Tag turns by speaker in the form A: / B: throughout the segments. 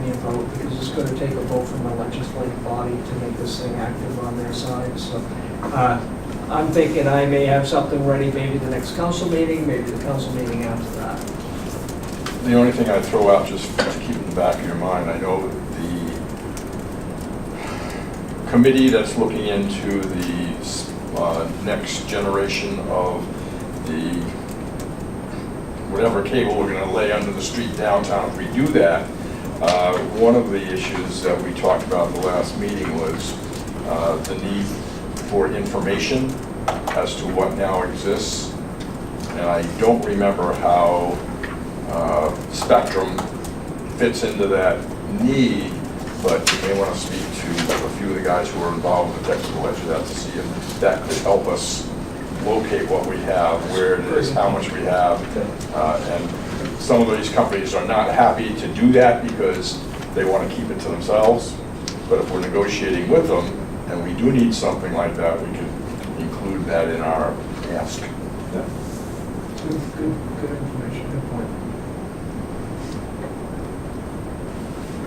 A: be a vote, because it's going to take a vote from the legislative body to make this thing active on their side. So I'm thinking I may have something ready maybe the next council meeting, maybe the council meeting after that.
B: The only thing I'd throw out, just to keep in the back of your mind, I know that the committee that's looking into the next generation of the whatever cable we're going to lay under the street downtown, if we do that, one of the issues that we talked about at the last meeting was the need for information as to what now exists. And I don't remember how Spectrum fits into that need, but you may want to speak to a few of the guys who are involved with the technical edge of that to see if that could help us locate what we have, where it is, how much we have. And some of these companies are not happy to do that because they want to keep it to themselves. But if we're negotiating with them and we do need something like that, we can include that in our ask.
A: Yeah. Good information, good point.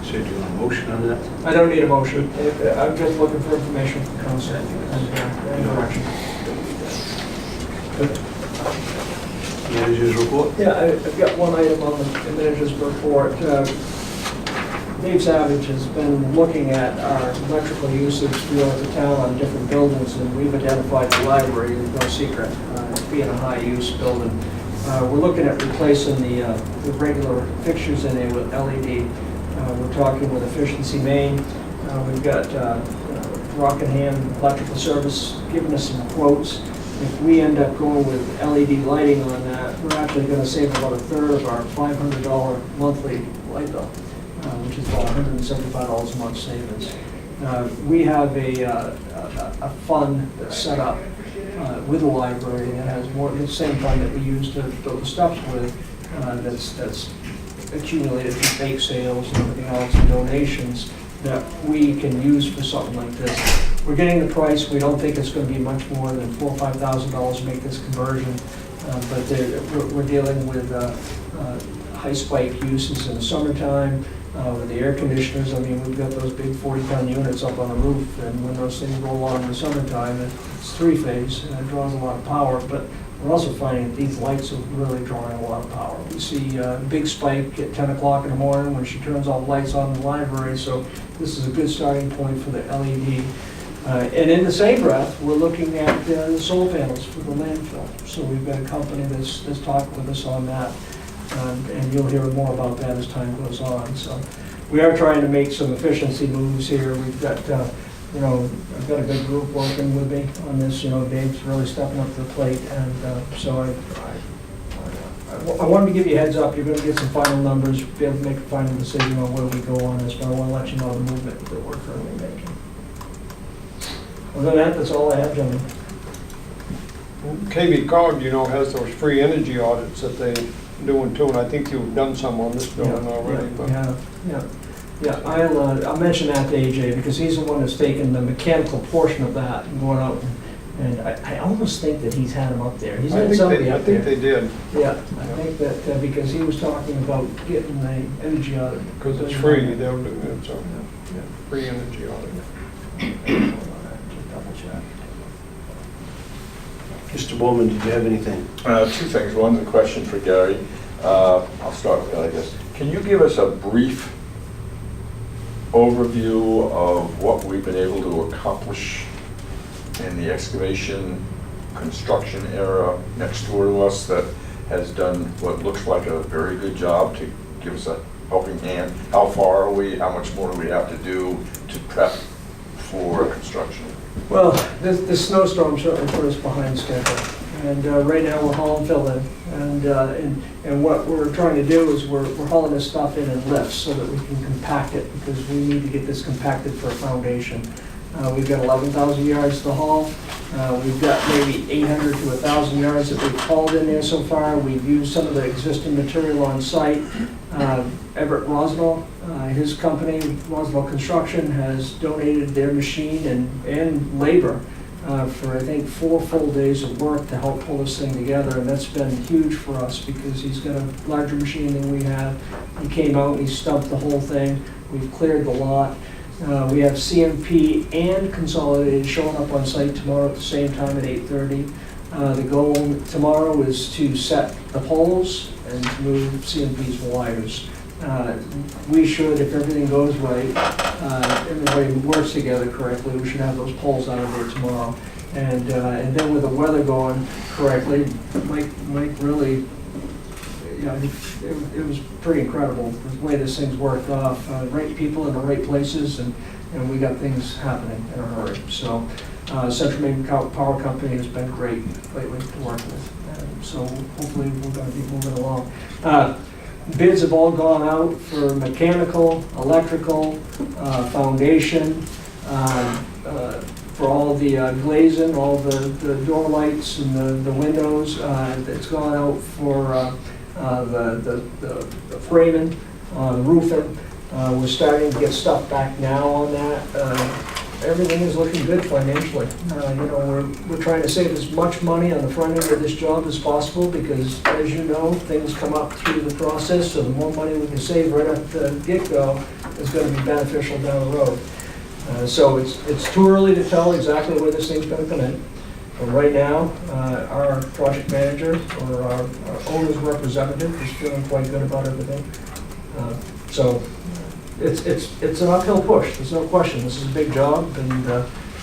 C: So do you want a motion on that?
A: I don't need a motion. I'm just looking for information from council and direction.
C: Manager's report?
A: Yeah, I've got one item on the manager's report. Dave Savage has been looking at our electrical usage throughout the town on different buildings, and we've identified the library, no secret, as being a high-use building. We're looking at replacing the regular fixtures in there with LED. We're talking with Efficiency Maine. We've got Rockingham Electrical Service giving us some quotes. If we end up going with LED lighting on that, we're actually going to save about a third of our $500 monthly light bill, which is about $175 a month savings. We have a fund that's set up with the library that has more the same fund that we use to build the stuff with. That's accumulated from bake sales and everything else and donations that we can use for something like this. We're getting the price. We don't think it's going to be much more than $4,000 or $5,000 to make this conversion, but we're dealing with high spike uses in the summertime with the air conditioners. I mean, we've got those big 40-ton units up on the roof, and when those things roll on in the summertime, it's three-phase and it draws a lot of power. But we're also finding that these lights are really drawing a lot of power. We see a big spike at 10 o'clock in the morning when she turns all the lights on in the library, so this is a good starting point for the LED. And in the same breath, we're looking at the solar panels for the landfill. So we've got a company that's talking with us on that, and you'll hear more about that as time goes on. So we are trying to make some efficiency moves here. We've got I've got a good group working with me on this. Dave's really stepping up to the plate, and so I wanted to give you a heads up. You're going to get some final numbers, be able to make a final decision on where we go on this, but I want to let you know the movement that we're currently making. Other than that, that's all I have, gentlemen.
D: KV Cog, has those free energy audits that they're doing too, and I think you've done some on this building already.
A: Yeah. I'll mention that to AJ because he's the one that's taken the mechanical portion of that and going out and I almost think that he's had them up there. He's had somebody up there.
D: I think they did.
A: Yeah, I think that because he was talking about getting the energy audit.
D: Because it's free, they'll do it, so free energy audit.
C: Mr. Bowman, did you have anything?
B: Two things. One's a question for Gary. I'll start with that, I guess. Can you give us a brief overview of what we've been able to accomplish in the excavation construction era next door to us that has done what looks like a very good job to give us a helping hand? How far are we? How much more do we have to do to prep for construction?
A: Well, this snowstorm certainly put us behind schedule, and right now we're hauling fill in, and what we're trying to do is we're hauling this stuff in lifts so that we can compact it because we need to get this compacted for a foundation. We've got 11,000 yards to haul. We've got maybe 800 to 1,000 yards that we've hauled in there so far. We've used some of the existing material on site. Everett Roswell, his company, Roswell Construction, has donated their machine and labor for, I think, 4 full days of work to help pull this thing together, and that's been huge for us because he's got a larger machine than we have. He came out and he stumped the whole thing. We've cleared the lot. We have CMP and Consolidated showing up on site tomorrow at the same time at 8:30. The goal tomorrow is to set the poles and to move CMP's wires. We should, if everything goes right, everybody works together correctly, we should have those poles out of there tomorrow. And then with the weather going correctly, Mike really, you know, it was pretty incredible the way this thing's worked off. Right people in the right places, and we got things happening in a hurry. So Central Maine Power Company has been great lately to work with. So hopefully we're going to be moving along. Bids have all gone out for mechanical, electrical, foundation, for all the glazing, all the door lights and the windows. It's gone out for the framing, roofing. We're starting to get stuff back now on that. Everything is looking good financially. You know, we're trying to save as much money on the front end of this job as possible because, as you know, things come up through the process, so the more money we can save right at the get-go is going to be beneficial down the road. So it's too early to tell exactly where this thing's going to come in. But right now, our project manager or our owner's representative is feeling quite good about everything. So it's an uphill push, there's no question. This is a big job, and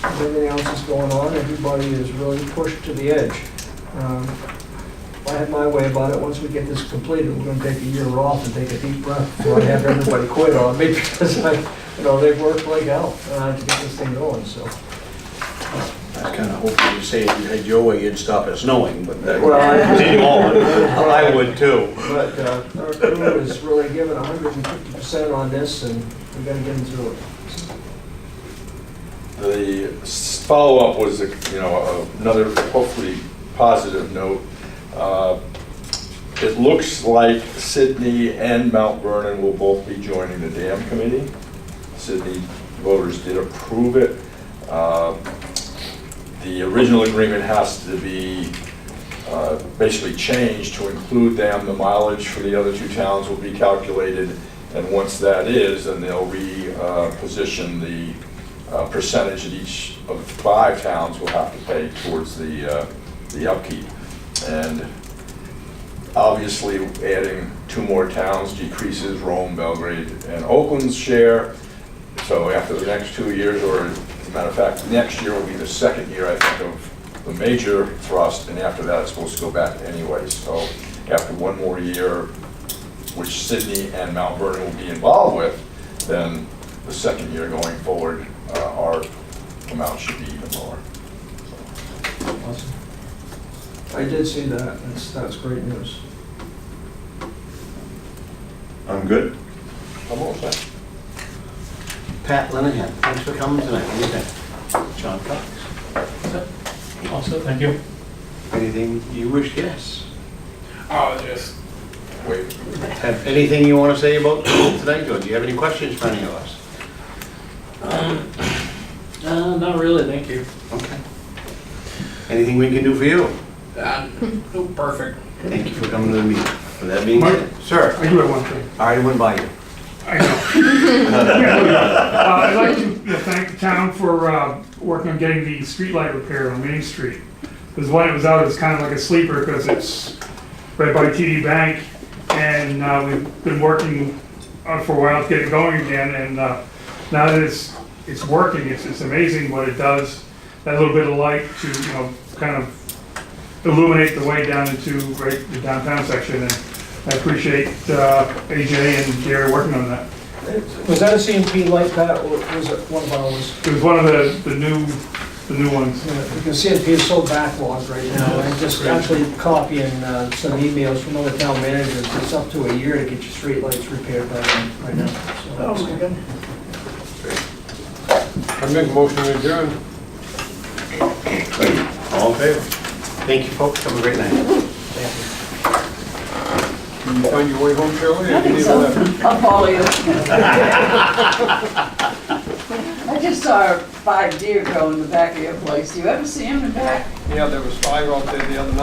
A: everything else is going on. Everybody is really pushed to the edge. If I had my way about it, once we get this completed, we're going to take a year off and take a deep breath before I have everybody quit on me because they've worked like hell to get this thing going. So.
C: I was kind of hoping you'd say if you had your way, you'd stop it snowing, but
A: Well,
C: I would too.
A: But our crew is really giving 150% on this, and we got to get them through it.
B: The follow-up was, another hopefully positive note. It looks like Sydney and Mount Vernon will both be joining the dam committee. Sydney voters did approve it. The original agreement has to be basically changed to include them. The mileage for the other two towns will be calculated, and once that is, then they'll reposition the percentage that each of the 5 towns will have to pay towards the upkeep. And obviously, adding 2 more towns decreases Rome, Belgrade, and Oakland's share. So after the next 2 years, or as a matter of fact, next year will be the second year, I think, of the major thrust, and after that, it's supposed to go back anyway. So after 1 more year, which Sydney and Mount Vernon will be involved with, then the second year going forward, our amount should be even lower.
A: Awesome. I did see that. That's great news.
C: I'm good.
B: I'm all set.
C: Pat Lenahan, thanks for coming tonight. Anything? John Cox.
E: Also, thank you.
C: Anything you wish? Yes.
E: Oh, just
B: Wait.
C: Have anything you want to say about tonight, or do you have any questions for any of us?
E: not really, thank you.
C: Okay. Anything we can do for you?
E: No, perfect.
C: Thank you for coming to the meeting. With that being said, sir,
F: I do have one thing.
C: I already went by you.
F: I know. I'd like to thank the town for working on getting the streetlight repaired on Main Street. Because when it was out, it was kind of like a sleeper because it's right by TD Bank, and we've been working on it for a while to get it going again. And now that it's working, it's amazing what it does. That little bit of light to kind of illuminate the way down into the downtown section. And I appreciate AJ and Gary working on that.
A: Was that a CMP light, Pat, or was it one of ours?
F: It was one of the new ones.
A: Yeah, because CMP is so backlogged right now. I'm just actually copying some emails from other town managers. It's up to a year to get your street lights repaired right now. So,
E: Oh, my goodness.
D: I make a motion to adjourn.
C: All in favor? Thank you, folks. Have a great night.
D: Can you find your way home, Shirley?
G: I think so. I'll follow you. I just saw 5 deer go in the back of your place. Do you ever see them in the back?
D: Yeah, there was 5 out there the other night.